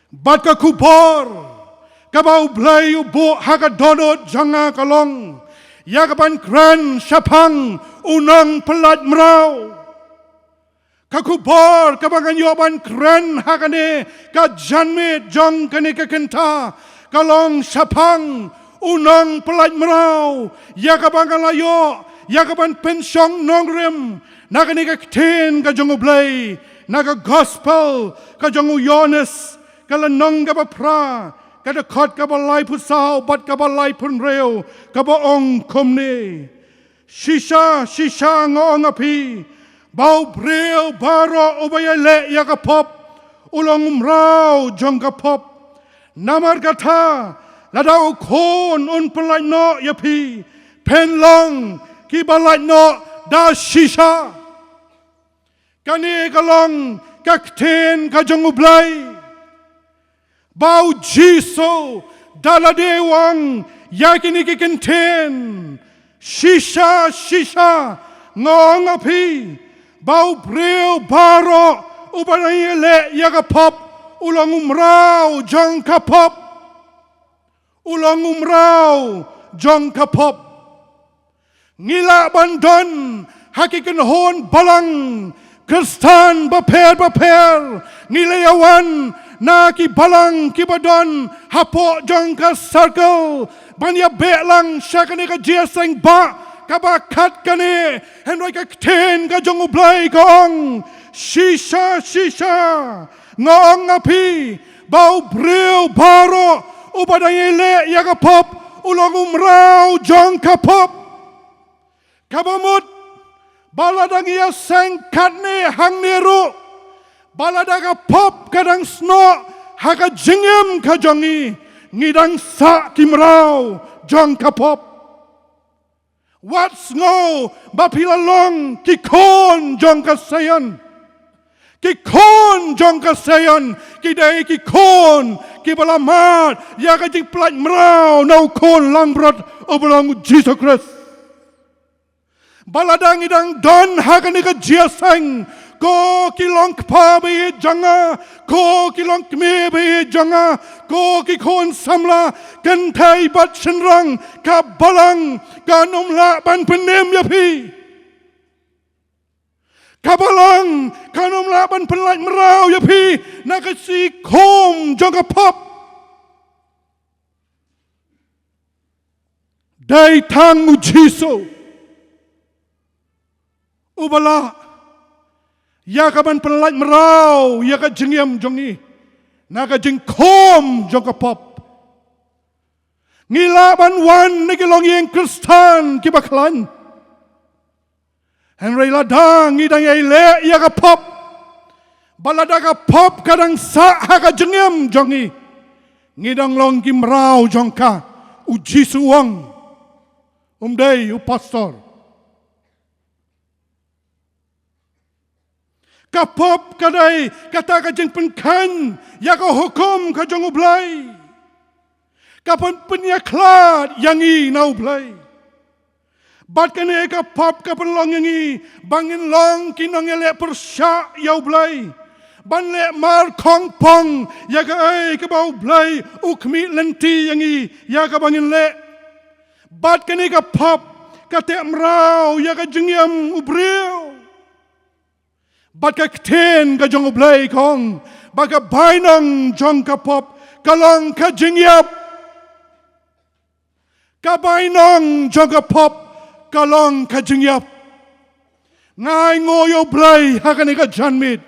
Bat ka Khubor kaba U Blei ubo haga donot janga kalong yakaban kran syapang unang pelat merau ka Khubor kabangan yoban kran hakane ka janmit jong kane ka kenta kalong syapang unang pelat merau yakabangan layo yakaban pensyong nongrem nakane ka kten ka jong U Blei naga gospel ka jong U Yones kalanong ka pra kada khot ka balai pusau bat ka balai pun reu ka baong komne shisha ngong api bau breu baroh ubayale ya ka pop ulong umrau jong ka pop namar kata ladau kon un pelai no ya pi pen long ki balai no da shisha kani kalong kakten ka jong U Blei bau jiso daladewang yakini kikenten shisha ngong api bau breu baroh ubanayele yakapop ulong umrau jong kapop ulong umrau jong kapop ngila bandon hakikin hon balang Kristan baper ngilayawan na ki balang ki badon hapo jong ka circle banya belang syakane ka jingiaseng ba kaba kat kane henry ka ten ka jong U Blei kong shisha ngong api bau breu baroh ubadayele ya ka pop ulong umrau jong ka pop kabamut baladang ia seng katne hang neru baladaga pop kadang sno haga jingem ka jongi ngidang sa kimrau jong ka pop what's no bapila long ki kon jong ka sayon ki dai ki kon ki balamat ya ka jing plat mrau nau kon langbrot oblong Jesus Christ baladang idang don haga ni ka jingiaseng ko kilong pa be janga ko kilong me be janga ko ki kon samla kan thai bat chenrang ka balang kanum la ban penem ya pi ka balang kanum la ban pelat merau ya pi na ka si kom janga pop dai tang ujiso ubala ya ka ban pelat merau ya ka jingiem jongi na ka jingkom jong ka pop ngila ban wan nigilong yang Kristan ki baklan henry ladang ngidang ile ya ka pop balada ka pop kadang sa ha ka jingiem jongi ngidang long ki merau jong ka uji suwang umdei u pastor kapop kadai kata ka jeng penkan ya ka hukum ka jong U Blei kapon penyaklat yangi na U Blei bat kane ka pop ka penlong yangi bangin long kinong ele persya ya U Blei ban le mar kong pong ya ka ai ka ba U Blei ukmi lenti yangi ya ka bangin le bat kane ka pop ka te mrau ya ka jengiem U Blei bat ka kten ka jong U Blei kong baka bainang jong ka pop kalong ka jingiap ka bainang jong ka pop kalong ka jingiap ngai ngoyo Blei hakane ka janmit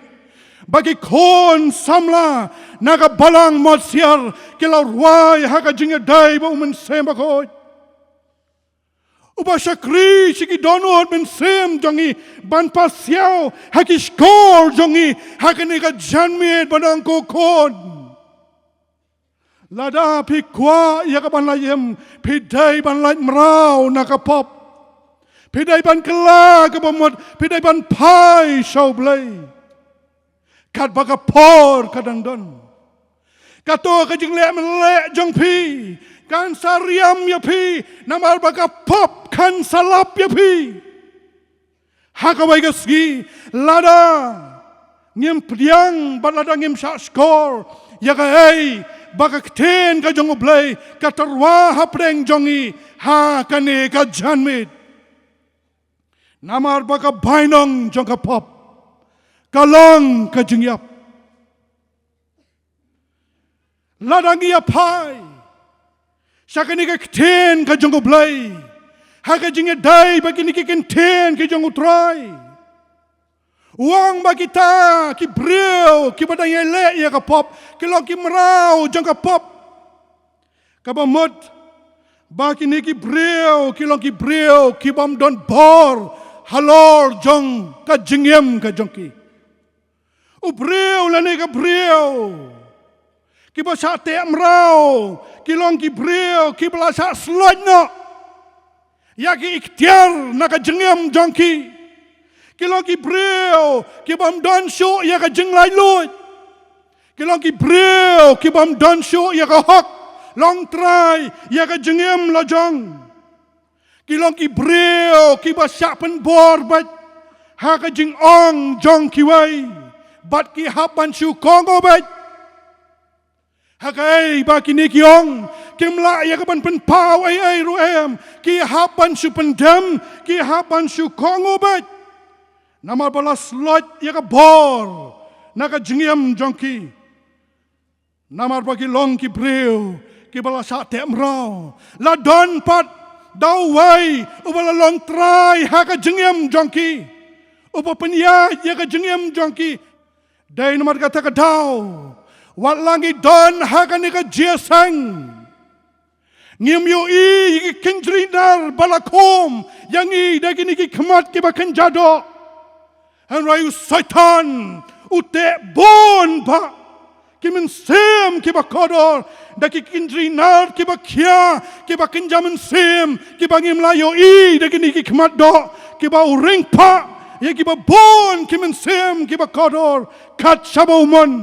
bagi kon samla naga balang motsiar kila ruai haka jingadai ba umen semba ko uba syakri siki donot men sem jongi ban pasiao haki skor jongi hakane ka janmit badang ko kon lada pi kwa ya ka ban layem pidai ban lait mrau nakapop pidai ban kela ka bomot pidai ban pai shau Blei kat baka por kadang don kato ka jing le men le jong pi kan sariam ya pi namal baka pop kan salap ya pi hakawai gasgi lada ngem priang balada ngem sha skor ya ka ei baka ten ka jong Blei ka terwa ha preng jongi ha kane ka janmit namar baka bainong jong ka pop kalong ka jingyap ladang ia pai sakani ka ten ka jong Blei ha ka jingya dai bagi ni ki ten ka jong utrai uang bagi ta ki breu ki badang ele ya ka pop ki long ki merau jong ka pop ka bamot bagi ni ki breu ki long ki breu ki bam don bor halor jong ka jingyam ka jong ki u breu la ni ka breu ki ba sa te merau ki long ki breu ki bla sa slot no ya ki ikhtiar na ka jingyam jong ki kilong ki breu ki bam don show ya ka jinglai lut kilong ki breu ki bam don show ya ka hok long try ya ka jingem la jong kilong ki breu ki ba syak pen bor bat ha ka jing ong jong ki wai bat ki hapan shu kongo bat ha kai ba ki ni ki ong kim la ya ka ban pen pau ai ru em ki hapan shu pen dem ki hapan shu kongo bat nama balas lot ya ka bor na ka jingiam jongki nama bagi long ki breu ki balas sa te mrau la don pat dau wai ubala long try ha ka jingiam jongki upa penya ya ka jingiam jongki dai nama kata ka dau wat langi don ha ka ni ka jiaseng ngim yo i kinjri dar balakom yang i dagi ni ki khamat ki ba kan jado and rayu satan ute bon ba kimen sem ki ba kodor daki kindri nar ki ba khia ki ba kinjamen sem ki ba ngim la yo i daki ni ki khmat do ki ba uring pa ye ki ba bon kimen sem ki ba kodor kat sabomon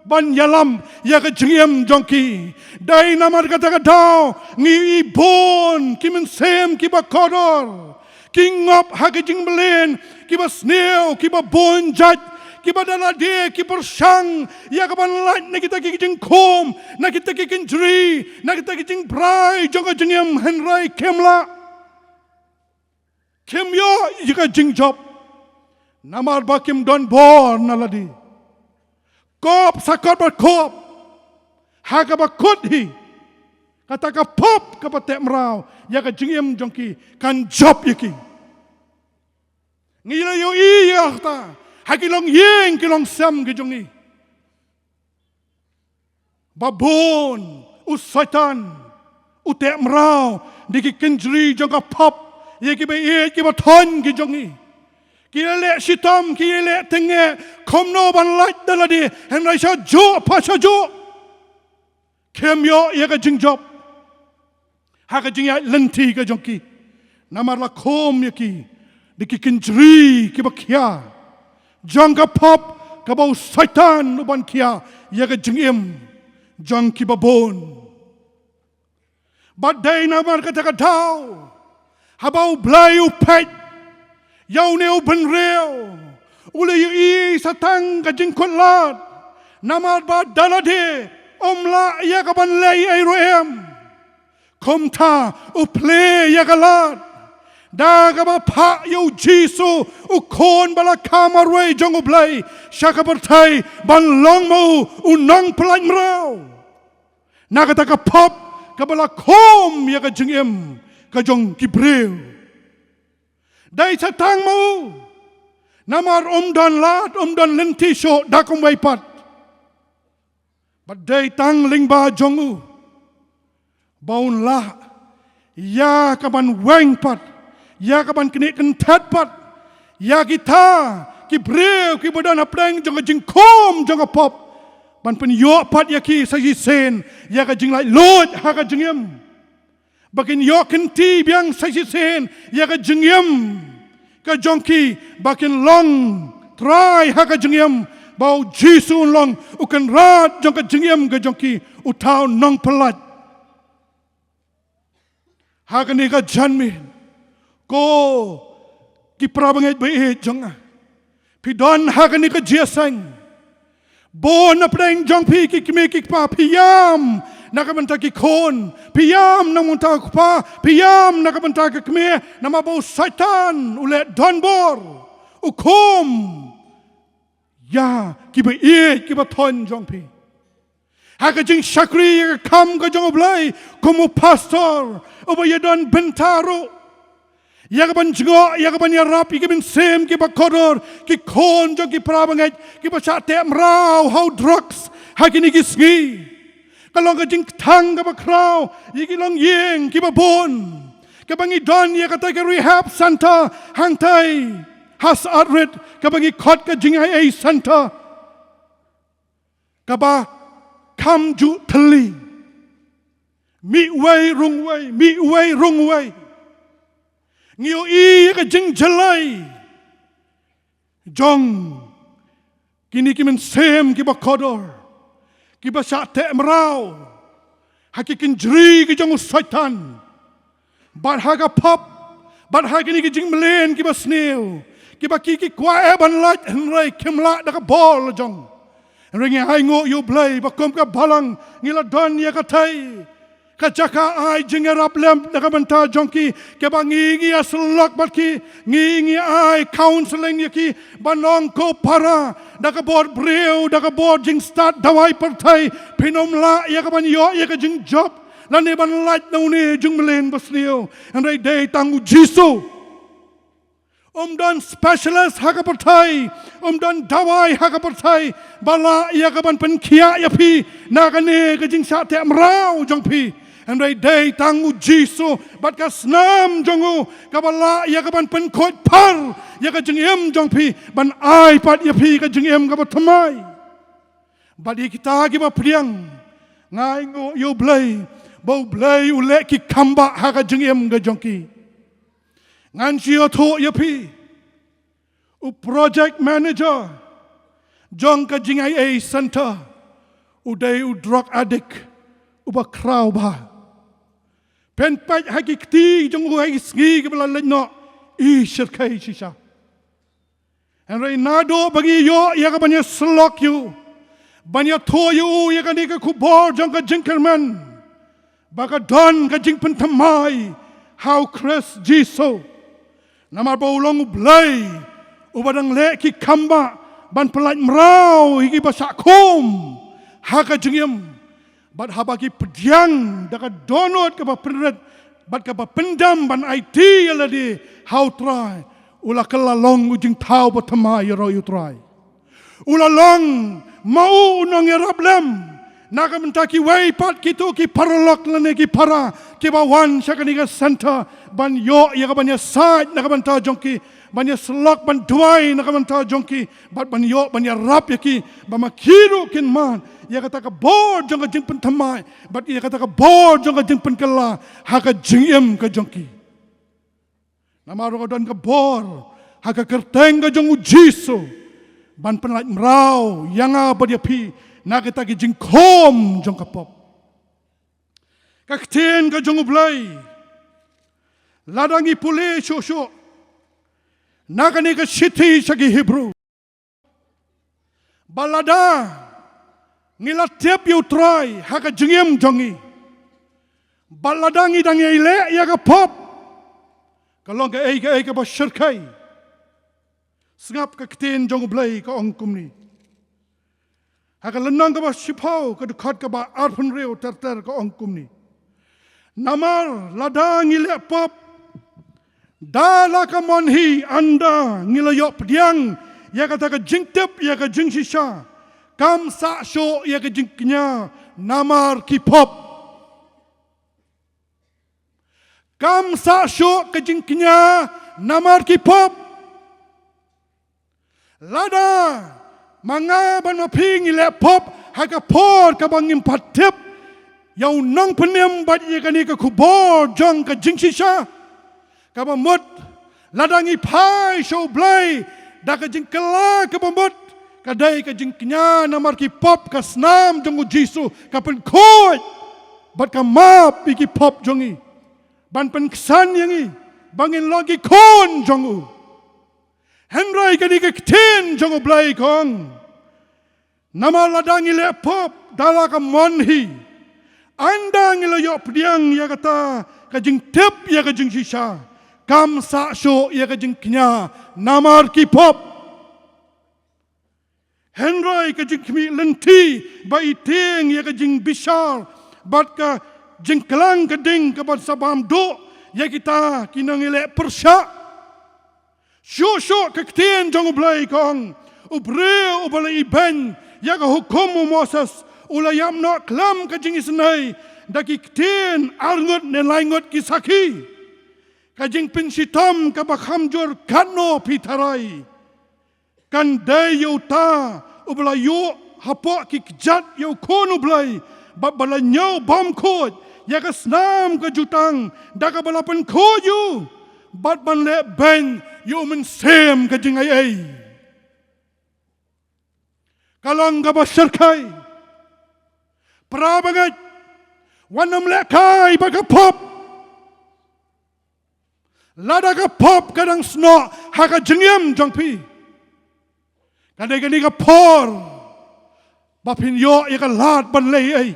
ban yalam ya ka jingem jongki dai namar kata kadau ngi bon kimen sem ki ba kodor king up ha ka jing belen kiba sneo, kiba bonjat, kiba dalade, kiba syang, ya kaban lat na kita kikijing kom, na kita kikinjri, na kita kikijing brai, jonga jengiam henrai kemla. Kemyo jika jingjob, namar bakim don bor naladi. Kop sakot bat kop, haga bakut hi, kata ka pop kapatek merau, ya ka jengiam jongki, kan job yaki. Ngila yo iya ta hakilong yeng kilong sam gejongi babon usaitan utek merau diki kenjri jongka pop ye ki be ki baton gejongi kile sitam kile tenge komno ban lat daladi henrai sha jo pa sha jo kemyo ye ka jingjob ha ka jingya lenti ka jongki namar la kom ye ki diki kinjri ki bakia jangka pop ka bau satan uban kia ya ka jingim jang ki babon badai namar kata katau habau blai u pet yau ne u ben reo ule yu i satang ka jingkut lat namar ba dalade omla ya ka ban lei ai roem kom ta u play ya ka lat daga ba pa yo jisu u kon bala kamarwe jong u Blei shaka bertai ban long mo u nong pelaj merau naga taka pop ka bala kom ya ka jengem ka jong kibreu dai satang mo namar dan lat dan lenti sho dakum waipat badai tang lingba jong u baun la ya ka ban weng pat ya kaban kini kentat pat ya kita ki breu ki badan apreng jong jingkom jong pop ban pen yo pat ya ki sa sen ya ka jinglai lot ha ka jingem bakin yo kenti biang sa sen ya ka jingem ka jongki bakin long try ha ka jingem bau jisu long ukan rat jong ka jingem ka jongki utau nong pelat ha ka ni ka janmin ko ki prabanget be jonga pidon hakani ka jiaseng Bon na preng jong pi ki kime ki pa piyam nakabanta ki kon piyam namunta ko pa piyam nakabanta ki kime namabo satan ule donbor ukom ya ki ba ki ba ton jong pi haka jing shakri kam ka jong blai como pastor oba yadon bentaro Yagaban jingo, yagaban yarap, yagaban sem, kiba kodor, ki kon jong ki prabangat, kiba Shatei mrau, how drugs, hakini gisgi. Kalong ka jing tang kaba kraw, yigilong yeng, kiba bon. Kabangi don yakatay ka rehab center, hangtay, has atret, kabangi kot ka jing ay center. Kaba kam ju tali. Mi way, rung way, mi way, rung way. Ngiyo ka jing jalay jong kini kimen sem kiba kodor kiba Shatei mrau hakikin jri ki jong satan bat haga pop bat hagini ki jing melen kiba snail kiba kiki kwa eban lat henry kimla da ka bol jong ringi hai ngo U Blei bakom ka balang ngila don ya ka tai Kajaka ay jingialap lyngba nakabanta jongki keba ngingi aslok batki ngingi ay counseling yaki banong ko para nakabor breu nakabor jing start dawai partai pinomla yakaban yo yakajing job lani ban light nauni jing melen basnio and right day tangu jisu don specialist hakapartai don dawai hakapartai bala yakaban penkia yapi nakane kajing Shatei mrau jongpi and right day tangu jisu bat ka snam jongu kabala ya kaban pen khot par ya ka jingem jongpi ban ai pat ya pi ka jingem ka bathamai bat kita ki ba priang ngai ngo U Blei bo Blei ule ki kamba ha ka jingem ga jongki ngan sio tho ya pi u project manager jong ka jingai a center u dei u drug addict uba kraw ba pen paj hakikti jong hai ski ke bala lenno I shirkai shisha and right nado bagi yo ya ka banya slok you banya tho you ya ka ni ka khubor jong ka kyrmen baka don ka jing pen thamai how Chris jiso namar Balang U Blei ubadang le ki kamba ban pelat mrau higi basakom haka jingem bat habaki pediang daka donot ke ba penret bat ke ba pendam ban IT aladi how try ula kelalong ujing tau batama yaro you try ula long mau unang yarap lem naga mentaki way pat kitu ki paralok lane ki para ki ba wan syakani ka center ban yo ya ka banya side naga banta jongki banya slok ban duai naga banta jongki bat ban yo banya rap yaki ba makiru kin man ya kata ka bor jong ka jing pen thamai bat ya kata ka bor jong ka jing pen kala ha ka jingem ka jongki namaro ka don ka bor ha ka kerteng ka jong jisu ban penlat mrau yanga badia pi na kita ki jing khom jong ka pop ka ktien ka jong U Blei ladangi pule sho na ka ni ka Shatei sagi Hebrew balada ngila tiap you try haka jingem jongi baladangi dangi ile ya ka pop kalong ka ka ba shirkai sngap ka kten jong U Blei ka ongkum ni haka lenang ka ba shipau ka dukat ka ba arpun reo ter ka ongkum ni namar ladangi ile pop dala ka monhi anda ngila yo pediang ya ka ta ka jingtep ya ka jingshisha kam sa sho ya ke jingknya namar ki pop kam sa sho ke jingknya namar ki pop lada manga ban ma ping ile pop ha ka por ka bangim patep yau nong penem bat ye ka ni ka khubor jong ka jingshisha ka ba mot ladangi pai sho Blei da ka jingkela ka ba mot kadai ka jingknya namar ki pop ka snam jong jisu ka pen khoi bat ka map ki pop jongi ban pen ksan yangi bangin logi kon jongu henrai ka ni ka ten jong U Blei kong nama ladang ile pop dala ka monhi anda ngila yo pdiang ya kata ka jing tip ya ka jing shisha kam sa sho ya ka jing knya namar ki pop Henry ka jing kmi lenti ba iting ya ka jing bishar bat ka jing kelang ka ding ka bat sabam do ya kita kinang ile persya sho ka ktien jong Blei kong ubre ubala iben ya ka hukum Moses ulayam no klam ka jing isnai daki ktien arngut ne laingut ki saki ka jing pinsitam ka bakham jor kano pitarai kan day ta ubala yo hapok ki kjat yo kono Blei bala nyau bom kod ya ka snam ka jutang da ka balapan koyu bat ban le ben yo men sem ka jing ai Kalong ka basyarkai Prabangat Wanam lekai baka pop Lada ka pop kadang sno haka jengyam jongpi Kadai ka por Bapin yo ya ka lat ban lei ai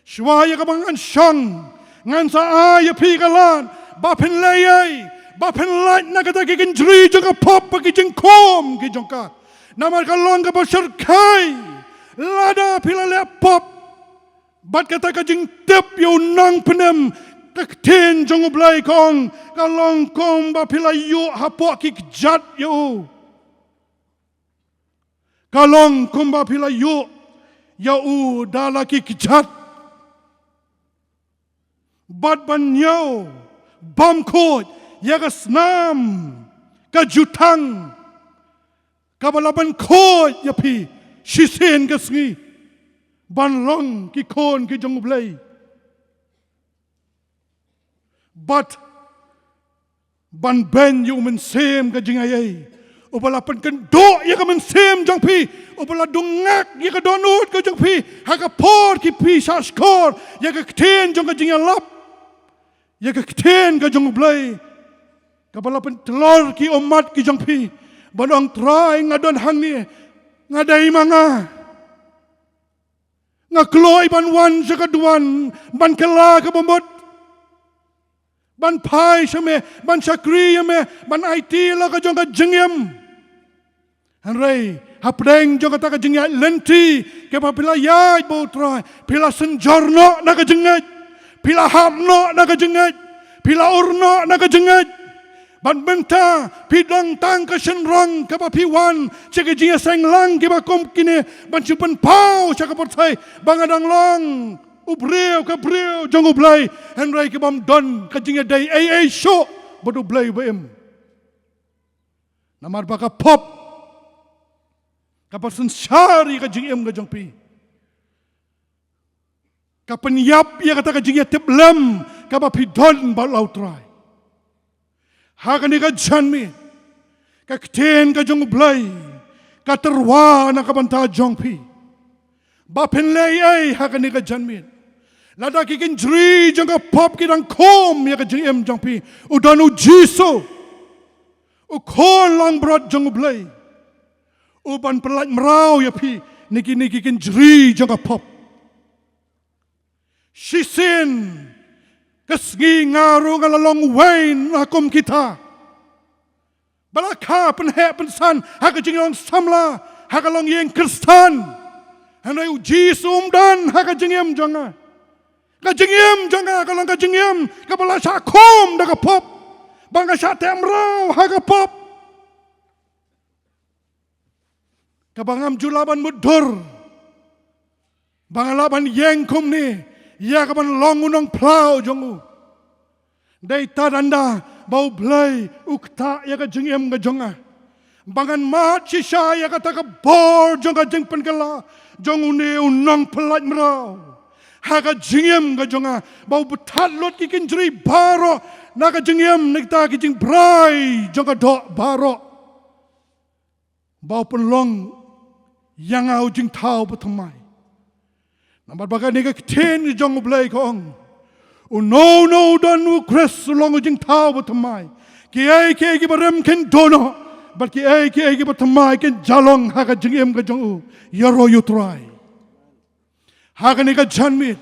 Shwa ya ka bang ansyang Ngan sa ay pi ka lat Bapin lei ai Bapin lat na kata kikinjri jong ka pop baki jengkom ki jong ka Namar kalong ka basyarkai Lada pila le pop Bat kata ka jing tip yo nang penem Kaktin jong Blei kong Kalong kong ba pila yo hapok ki kjat yo Kalong kong ba pila yo Ya u dala ki kjat Bat ban yo Bam kod Ya ka snam Ka jutang Kabalaban kod ya pi Shisen ka sngi Ban long ki kon ki jong Blei But Ban ben yu men sem ka jing ayay Ubalapan kan do ya ka men sem jong pi Ubala dungak ya ka donut ka jong pi Haka por ki pi sa skor Ya ka kten jong ka jingialap Ya ka kten ka jong Blei Kabalapan telor ki omat ki jong pi Banong try ngadon hang ni ngadai manga ngakloy ban wan sa kaduan ban kala ka bomot ban pai shame ban sakri me ban IT la ka jong ka jengyam hanrei hapdeng jong ka jengya lenti ke pila yai bo try pila senjorno na ka jengat pila hamno na ka jengat pila urno na ka jengat Ban benta pidang tang ka senrong ka papiwan cega jingiaseng lang ki ba kom kine ban chupan pau sa ka portai bangadang long ubreu ka breu jong Blei Henry ki bam don ka jingia dai ai show bodu Blei bem namar ba ka pop ka person syari ka jingem ka jong pi ka penyap ya kata ka jingia teblam ka ba pidon ba lautrai Hakani ka janmi Ka kten ka jong Blei Ka terwa na kabanta jong pi Bapin lei ay hakani ka janmi Lada kikin jri jong ka pop kitang kom Ya ka jing jong pi Udan u jiso U kon lang brot jong Blei Uban pelat merau ya pi Niki kin jri jong ka pop Shisin Kasgi ngaru ngalalong wain akum kita. Balaka penhe pensan haka jingyong samla haka long yeng kristan. Hanai uji sumdan haka jingyam jonga. Ka jingyam jonga kalong ka jingyam ka bala sakum daga pop. Bangga Shatei Circle haka pop. Ka bangam julaban mudur. Bangalaban yeng kum ni. Ya kapan long unong plau jongu. Dai tadanda bau Blei ukta ya ka jengem ka jonga. Bangan mat sisa ya kata ka bor jonga jeng penkala. Jongu ne unong pelat merau. Ha ka jengem ka jonga. Bau betalot kikin jeri baroh. Na ka jengem nekta ki jeng brai jonga dok baroh. Bau penlong yang au jeng tau betamai. Nampak bagai ni keten jong Blei kong. No don u kres long jing tau betamai. Kiai ki barem ken dono. bat ki bat thamai ken jalong ha ka jingem ka jong u yaro you try ha ka ni ka janmit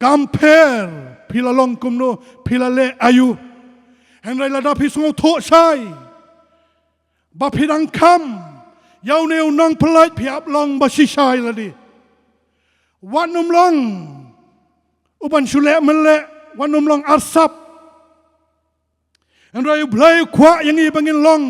compare pilalong kumno pilale ayu henrai lada pi sungo tho sai ba phirang kham yau neu nang palai phiap long ba si sai la di wanum long uban sule mele wanum long arsap henrai blai kwa yang i bangin long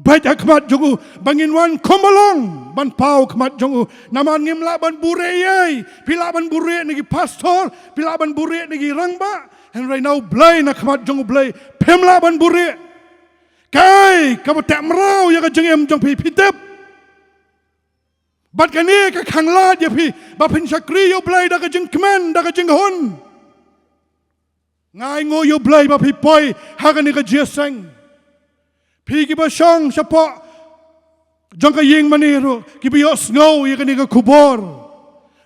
baik akmat jogu bangin wan komalong ban pau khmat jogu naman ngimla ban bureyai pila ban bure nigi pastor pila ban bure nigi rangba henrai nau blai na khmat jogu blai phemla ban bure kai ka batak merau ya ka jengem jong pi pitep bat kani ka khangla ya pi ba phin sakri yo blai da ka jeng kyrmen da ka jeng hon ngai ngo yo blai ba pi poi ha ka ni ka jiaseng pi ki ba shong sapo jong ka ying maniru ki bi yo snow ya ka ni ka khubor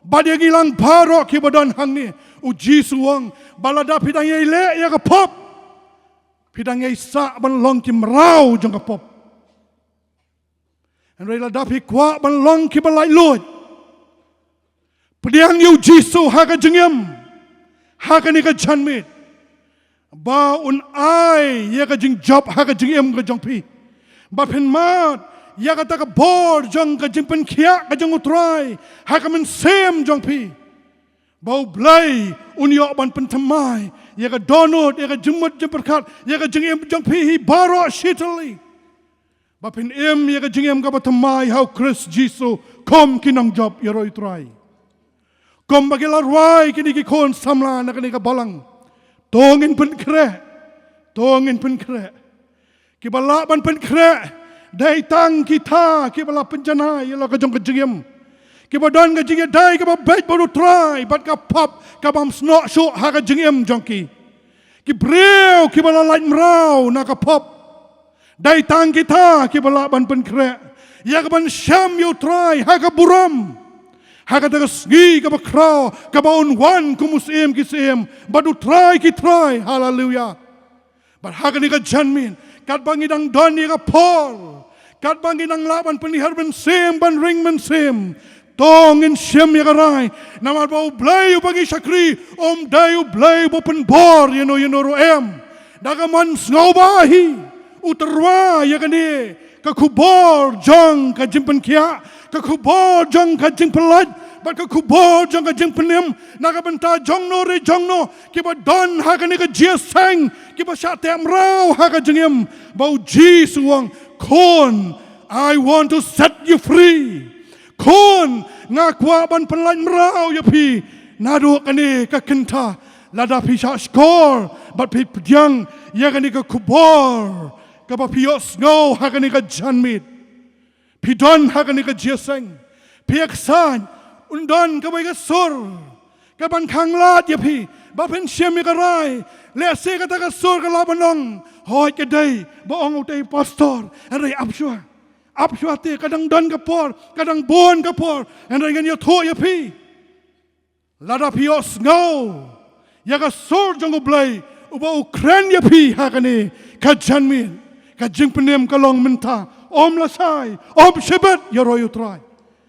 ba dia gilang baroh ki ba don hang ni uji suwang balada pidang ye le ya ka pop pidang ye sa ban long ki mrau jong ka pop and rela da pi kwa ban long ki ba lai lut pidang yu jisu ha ka jengem ha ka ni ka janmit ba un ai ya ka jing job ha ka jengem ka jong pi ba phin mat ya ka ta ka bor jong ka jing pen khia ka jong utrai ha ka men sem jong pi bau blai un yo ban pen thamai ya ka donot ya ka jumut jemperkat ya ka jengem jong pi hi baroh shitali ba phin em ya ka jengem ka ba thamai how Chris Jisu kom kinang job ya roi trai kom bagila rwai kini ki kon samla na kini ka balang tongin pen kre ki bala ban pen kre dai tang kita ki bala penjana ya la ka jong ka jengem ki ba don ka jing dai ka ba bait baru try bat ka pop ka bam sno sho ha ka jengem jong ki breu ki bala lai mrau na ka pop dai tang kita ki bala ban pen kre ya ka ban sham you try ha ka buram ha ka ta sgi ka ba kraw ka ba un wan kumusem ki sem badu try ki try hallelujah but ha ka ni ka janmin kat bangidang don ni ka Paul kat bangidang laban penihar ben sem ban ring men sem tong in shem ya rai namar bau blai bagi sakri om dai blai bo pen bor you know ro em daga man sngobahi uterwa ya kani ka khubor jong ka jimpen kia ka khubor jong ka jimpelat bat ka khubor jong ka jimpenem naga benta jong no ki ba don ha ka ni ka jiaseng ki ba Shatei mrau ha ka jengem bau ji suang kon I want to set you free kon ngakwa ban penlai mrau ya pi nadu kani ka kenta lada pi sha score bat pi pjang ya kani ka khubor ka ba pi os ngo ha kani ka janmit pi don ha kani ka jiaseng pi aksan undon ka bai ka sur ka ban khanglat ya pi ba pen shem ka rai le se ka ta ka sur ka la banong hoi ka dai ba ong utei pastor rai apshua te kadang don ka por kadang bon ka por and rai ngan yo tho ya pi lada pi os ngo ya ka sur jong u blai uba Ukraine ya pi ha ka ni ka janmin ka jingpenem ka long menta om la sai om shibat ya roi utrai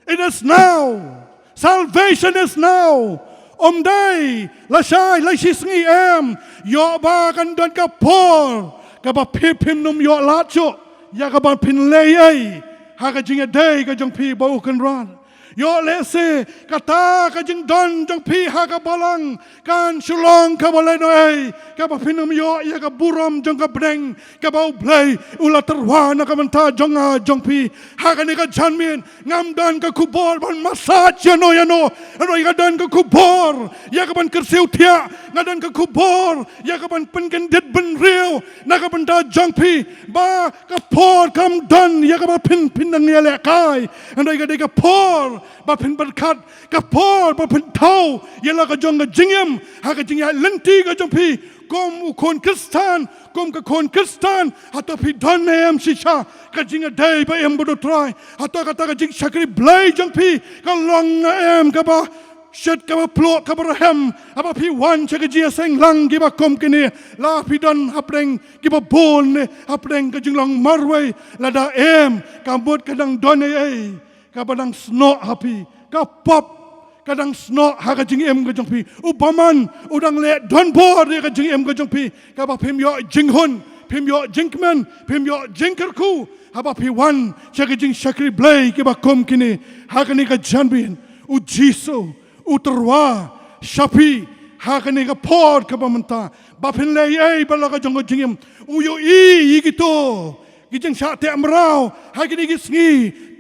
it is now salvation is now om dai la shai la shisngi em yo ba kan don ka por ka ba phim num yo la cho ya ka ba phin le ai ha ka jing dai ka jong pi ba u kan ran yo le se kata ka jing don jong pi ha ka balang kan shillong ka ba le no ai ka ba phin num yo ya ka buram jong ka breng ka ba blai ula terwa na ka menta jong pi ha ka ni ka janmin ngam don ka khubor ban massage ya no ro ya don ka khubor ya ka ban kersiu thia na don ka khubor ya ka ban pen kan det ben riu na ka ban da jong pi ba ka por kam don ya ka ba phin nang ya le kai and I ka por ba phin berkat ka por ba phin thau ya la ka jong ka jingem ha ka jing ya lenti ka jong pi kom kon kristan kom ka kon kristan hato pi don em shisha ka jing a dai ba em bodo try hato ka ta ka jing sakri blai jong pi ka long em ka ba shed kaba plok kaba rahem apa pi wan cha jingiaseng lang kiba kom kini la pi don hapreng kiba bon ne hapreng ka jinglong marway la da kabut kadang don kabadang snot happy ka pop kadang snot ha ka jing ka jong pi upaman udang le don bor ka jing ka jong pi ka ba phim yo jinghun phim yo jinkmen phim yo Jingkyrkhu haba pi wan cha ka jing shakri blei ki ba kom kini ha ka ni ka janbin u jisu uterwa shapi ha ka ni ka pod ka ba manta ba phin le ba la ka jong ka jing uyo gitu gijeng Shatei Amrau ha ka ni ki sngi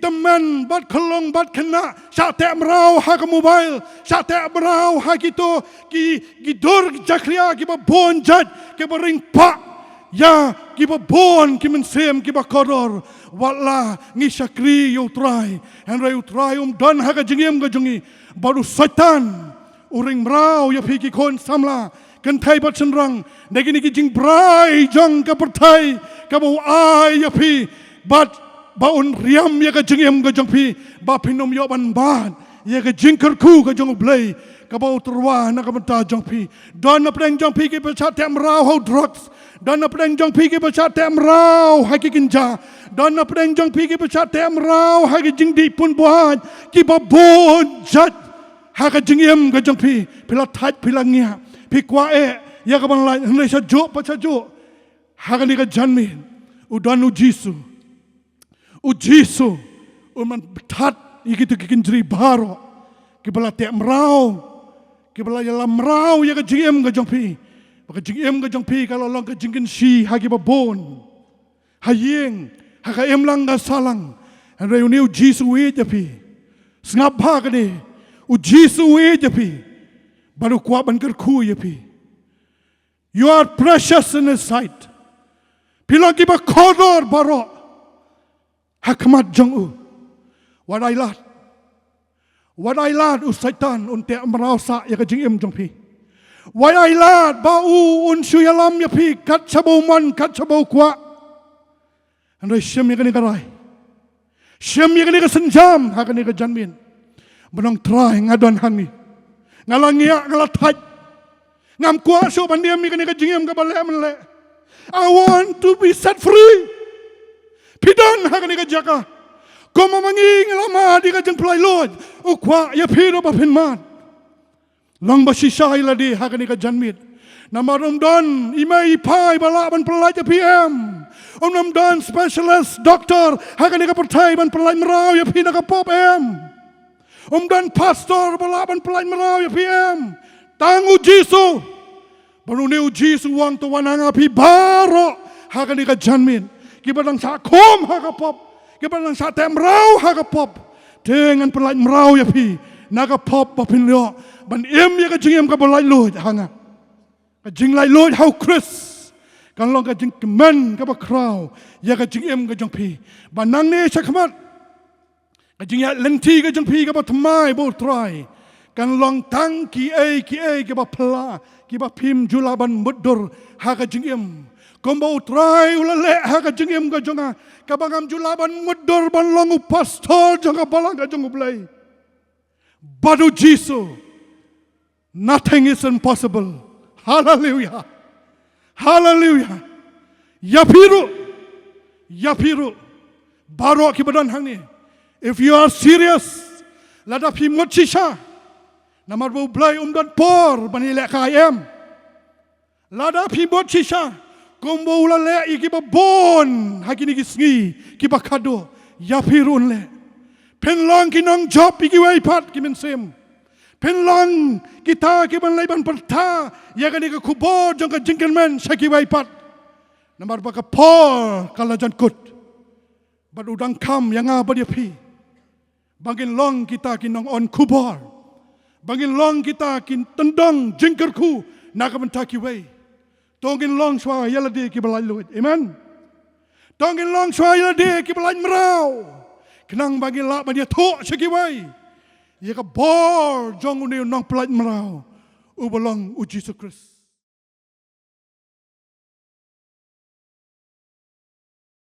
teman bat kelong bat kena Shatei Amrau ha ka mobile Shatei Amrau ha gitu ki dor jakria ki ba bon jat ki ba ring pa ya ki ba bon ki men sem ki ba koror wala ni shakri yo try and ray try don ha ka jingem ka jungi baru setan uring mrau ya ki kon samla kan thai bat senrang negi ni ki jing brai jong ka perthai ka bo ai ya pi bat baun riam ya ka jingem ka jong pi ba pinom yo ban ban ya ka Jingkyrkhu ka jong blei ka ba terwa na ka mata jong pi don na preng jong pi ki ba Shatei Amrau ho drugs don na preng jong pi ki ba Shatei Amrau ha ki kinja don na preng jong pi ki ba Shatei Amrau ha ki jing di pun buat ki ba bon jat ha ka jingem ka jong pi pila tat pila ngia pi kwa ya ka ban lai hnai sa jo pa sa jo ha ka ni ka janmin udon u jisu man tat ikitu kikin jri baroh kibala te mrau kibala ya lamrau ya ka jingem ka jongpi ka jingem ka jongpi kalau long ka jingkin shi ha ki babon ha yeng ha ka em lang ka salang and re u jisu we japi snap ha ka ni u jisu we japi baru kwa ban Jingkyrkhu japi you are precious in his sight pilong ki ba kodor baroh hakmat jong u wadai lat u saitan un te amrau sa ya ka jingem jong pi wadai lat ba u un shuyalam ya pi kat chabo man kat chabo kwa andai shem ya ka ni ka rai shem ya ka ni ka senjam ha ka ni ka janmin benong try ngadon hangi ngalangia ngalathaj ngam kwa so bandiam ya ka ni ka jingem ka bale manle I want to be set free pidan ha ka ni ka jaka Koma manging lama di ka jeng play lord ukwa ya pino ba pinman lang ba shisha ila di ha ka ni ka janmit namarum don imay pai bala ban play ya PM nam don specialist doctor ha ka ni ka pertai ban play mrau ya pina ka pop don pastor bala ban play mrau ya PM tangu jisu baru ni jisu wang to wananga pi baroh ha ka ni ka janmit kibadang sa kom ha ka pop Kebalang Shatei Amrau ha ka pop dengan pelai mrau ya pi naga pop papin lo ban ya ka jingem ka belai lod hanga ka jing lai lod how Chris kan long ka jing kyrmen ka ba kraw ya ka jingem ka jong pi ban nang ne chakmat ka jing ya lenti ka jong pi ka ba tmai bo try kan long tang ki ka ba pla ki ba pim julaban mudur ha ka jingem kombo try ulale ha ka jingem ka jonga kabangam julaban mudur ban long pastor jonga balang ka jong blei badu jisu nothing is impossible hallelujah yapiru baroh ki badan hang ni if you are serious lada pi mochisha namar bu blai don por bani le kayem lada pi mochisha Kombo ulale iki ba bon hakini kisngi ki ba kado ya pirun le penlong kinong job iki wai pat ki men sem penlong kita ki ban lai ban perta ya kani ka khubor jong ka jingkyrmen saki wai pat namar ba ka por kala jan kut bad udang kam yang ba dia pi bangin long kita kinong on khubor bangin long kita kin tendong Jingkyrkhu na ka menta ki wai Tongin long shwa yala de ki balai luit. Amen. Tongin long shwa yala de ki balai mrau. Kenang bagi la ba dia thok saki wai. Ya ka bor jong uni nong balai mrau. U balong u Jesus Christ.